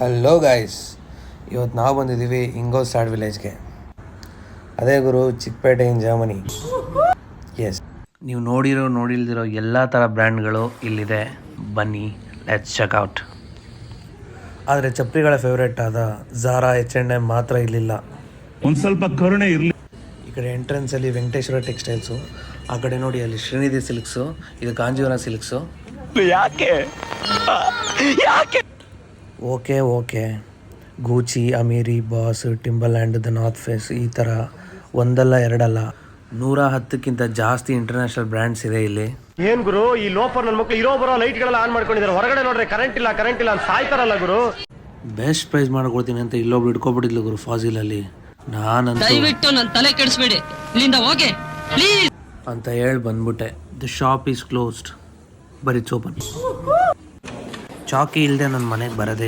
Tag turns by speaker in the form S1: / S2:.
S1: Hello guys, ಇವತ್ತು ನಾವು ಬಂದಿದ್ದೀವಿ ಇಂಗೋಸ್ಟಾಡ್ ವಿಲೇಜ್ಗೆ. ಅದೇ ಗುರು, ಚಿಕ್ಕಪೇಟೆ ಇನ್ ಜರ್ಮನಿ. ಎಸ್, ನೀವು ನೋಡಿಲ್ದಿರೋ ಎಲ್ಲ ಥರ ಬ್ರ್ಯಾಂಡ್ಗಳು ಇಲ್ಲಿದೆ. ಬನ್ನಿ, ಲೆಟ್ಸ್ ಚೆಕ್ ಔಟ್. ಆದರೆ ಚಪ್ರಿಗಳ ಫೇವ್ರೇಟ್ ಆದ ಝಾರಾ, H&M ಮಾತ್ರ ಇರಲಿಲ್ಲ.
S2: ಒಂದು ಸ್ವಲ್ಪ ಕರುಣೆ ಇರಲಿ.
S1: ಈ ಕಡೆ ಎಂಟ್ರೆನ್ಸಲ್ಲಿ ವೆಂಕಟೇಶ್ವರ ಟೆಕ್ಸ್ಟೈಲ್ಸು, ಆ ಕಡೆ ನೋಡಿ ಅಲ್ಲಿ ಶ್ರೀನಿಧಿ ಸಿಲ್ಕ್ಸು, ಇದು ಕಾಂಜೀವರಂ ಸಿಲ್ಕ್ಸು.
S2: ಯಾಕೆ
S1: okay Gucci, Amiri, Boss, Timberland, the North Face, ಈ ಥರ ಒಂದಲ್ಲ ಎರಡಲ್ಲ 110ಕ್ಕಿಂತ ಜಾಸ್ತಿ ಇಂಟರ್ನ್ಯಾಷನಲ್ ಬ್ರ್ಯಾಂಡ್ಸ್ ಇದೆ ಇಲ್ಲಿ.
S3: ಏನ್ ಗುರು, ಈ ಲೋಫರ್ ನನ್ನ ಮಕ್ಕಳು ಇರೋ ಬರೋ ಲೈಟ್ಗಳೆಲ್ಲ ಆನ್ ಮಾಡ್ಕೊಂಡಿದ್ದಾರೆ. ಹೊರಗಡೆ ನೋಡ್ರೆ ಕರೆಂಟ್ ಇಲ್ಲ ಅಂತ ಸಾಯ್ತಾರಲ್ಲ ಗುರು.
S1: ಬೆಸ್ಟ್ ಪ್ರೈಸ್ ಮಾಡ್ಕೊಡ್ತೀನಿ ಅಂತ ಇಲ್ಲೊಬ್ರು ಇಟ್ಕೊಬಿಟ್ಟಿದ್ಲು ಗುರು ಫಾಜಿಲಲ್ಲಿ. ನಾನಂತೂ
S4: ದಯವಿಟ್ಟು ನನ್ನ ತಲೆ ಕೆಡಿಸ್ಬೇಡಿ, ಇಲ್ಲಿಂದ ಹೋಗಿ ಪ್ಲೀಸ್
S1: ಅಂತ ಹೇಳಿ ಬಂದ್ಬಿಟ್ಟೆ. The shop is closed, but it's open. ಚಾಕಿ ಇಲ್ಲದೆ ನನ್ನ ಮನೆಗೆ ಬರೋದೇ